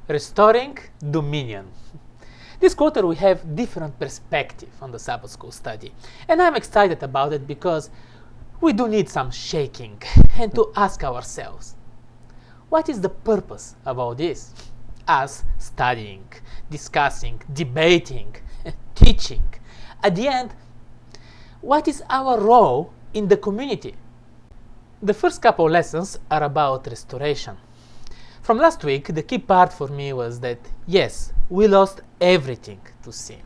Restoring dominion. This quarter we have different perspective on the Sabbath school study, and I'm excited about it because we do need some shaking and to ask ourselves, what is the purpose of all this? Us studying, discussing, debating, teaching. At the end, what is our role in the community? The first couple lessons are about restoration. From last week, the key part for me was that, yes, we lost everything to sin.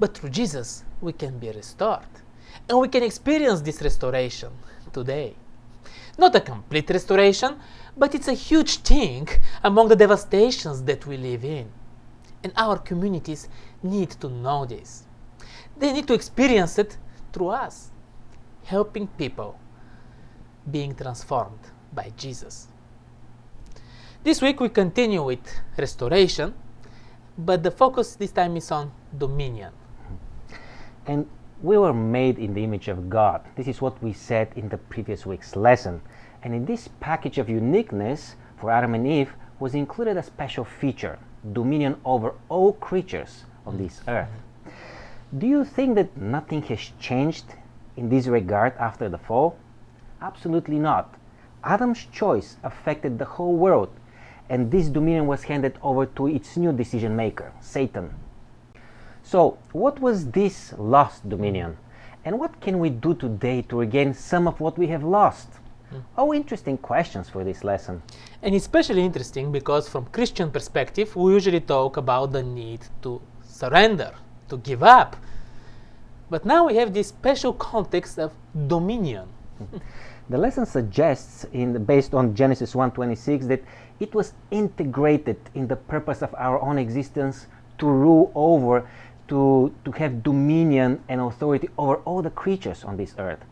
But through Jesus, we can be restored. And we can experience this restoration today. Not a complete restoration, but it's a huge thing among the devastations that we live in. And our communities need to know this. They need to experience it through us, helping people being transformed by Jesus. This week we continue with restoration, but the focus this time is on dominion. And we were made in the image of God. This is what we said in the previous week's lesson. And in this package of uniqueness for Adam and Eve was included a special feature, dominion over all creatures on this earth. Do you think that nothing has changed in this regard after the fall? Absolutely not. Adam's choice affected the whole world, and this dominion was handed over to its new decision maker, Satan. So, what was this lost dominion? And what can we do today to regain some of what we have lost? Oh, interesting questions for this lesson. And especially interesting because from Christian perspective, we usually talk about the need to surrender, to give up. But now we have this special context of dominion. The lesson suggests, based on Genesis 1:26, that it was integrated in the purpose of our own existence to rule over, to have dominion and authority over all the creatures on this earth.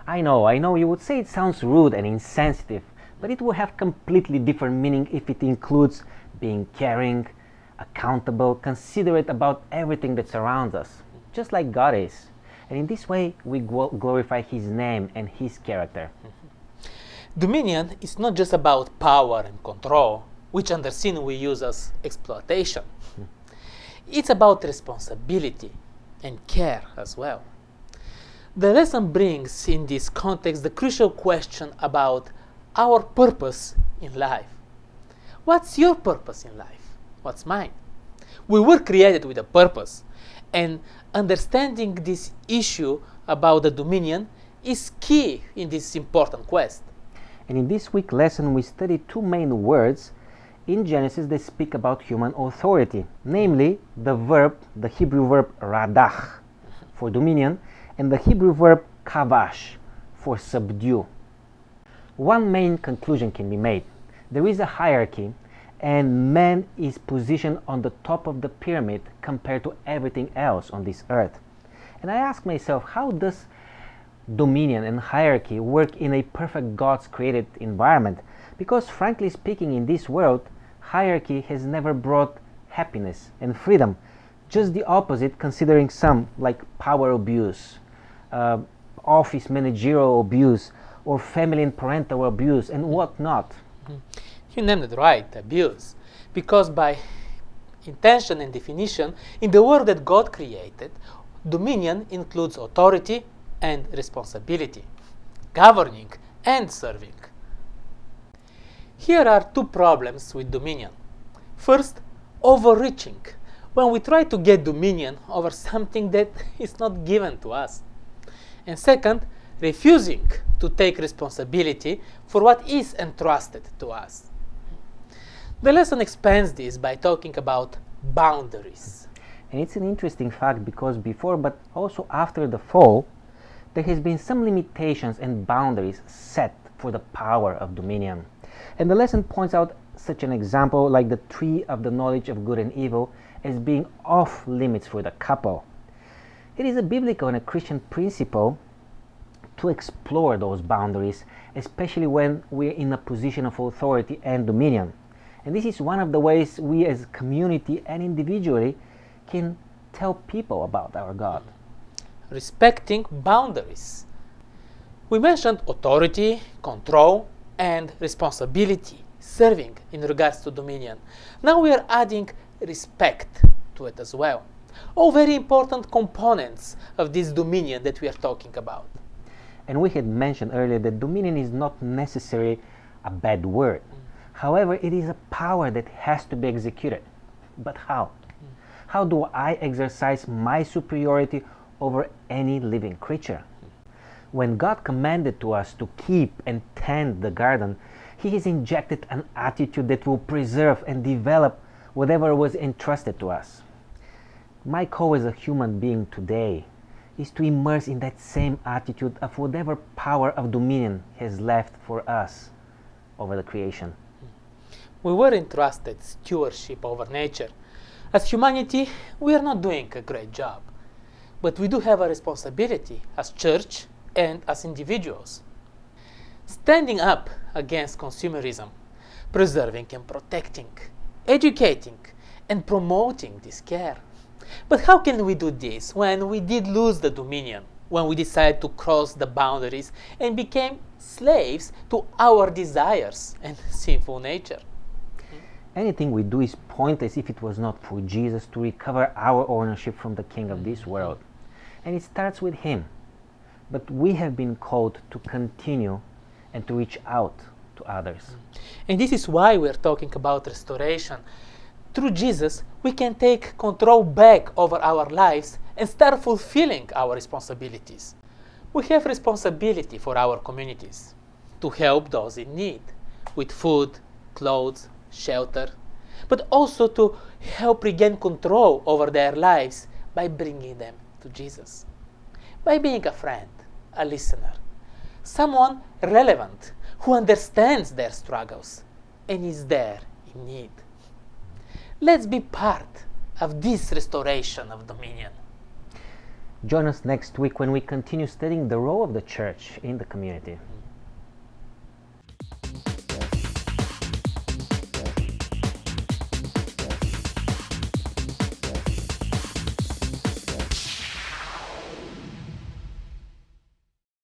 I know, you would say it sounds rude and insensitive, but it will have completely different meaning if it includes being caring, accountable, considerate about everything that surrounds us, just like God is. And in this way, we glorify His name and His character. Dominion is not just about power and control, which under sin we use as exploitation. It's about responsibility and care as well. The lesson brings in this context the crucial question about our purpose in life. What's your purpose in life? What's mine? We were created with a purpose, and understanding this issue about the dominion is key in this important quest. And in this week's lesson, we study two main words in Genesis that speak about human authority, namely the Hebrew verb radach for dominion, and the Hebrew verb kavash for subdue. One main conclusion can be made. There is a hierarchy, and man is positioned on the top of the pyramid compared to everything else on this earth. And I ask myself, how does dominion and hierarchy work in a perfect God's created environment? Because frankly speaking, in this world, hierarchy has never brought happiness and freedom. Just the opposite, considering some like power abuse, office managerial abuse, or family and parental abuse, and whatnot. You named it right, abuse. Because by intention and definition, in the world that God created, dominion includes authority and responsibility, governing and serving. Here are two problems with dominion. First, overreaching, when we try to get dominion over something that is not given to us. And second, refusing to take responsibility for what is entrusted to us. The lesson expands this by talking about boundaries. And it's an interesting fact because before but also after the fall, there has been some limitations and boundaries set for the power of dominion. And the lesson points out such an example like the tree of the knowledge of good and evil as being off limits for the couple. It is a biblical and a Christian principle to explore those boundaries, especially when we're in a position of authority and dominion. And this is one of the ways we as a community and individually can tell people about our God. Respecting boundaries. We mentioned authority, control, and responsibility serving in regards to dominion. Now we are adding respect to it as well. All very important components of this dominion that we are talking about. And we had mentioned earlier that dominion is not necessarily a bad word. However, it is a power that has to be executed. But how? How do I exercise my superiority over any living creature? When God commanded to us to keep and tend the garden, He has injected an attitude that will preserve and develop whatever was entrusted to us. My call as a human being today is to immerse in that same attitude of whatever power of dominion has left for us over the creation. We were entrusted stewardship over nature. As humanity, we are not doing a great job, but we do have a responsibility as church and as individuals. Standing up against consumerism, preserving and protecting, educating and promoting this care. But how can we do this when we did lose the dominion, when we decided to cross the boundaries and became slaves to our desires and sinful nature? Anything we do is pointless if it was not for Jesus to recover our ownership from the king of this world. And it starts with Him. But we have been called to continue and to reach out to others. And this is why we're talking about restoration. Through Jesus, we can take control back over our lives and start fulfilling our responsibilities. We have responsibility for our communities, to help those in need with food, clothes, shelter, but also to help regain control over their lives by bringing them to Jesus. By being a friend, a listener, someone relevant who understands their struggles and is there in need. Let's be part of this restoration of dominion. Join us next week when we continue studying the role of the church in the community.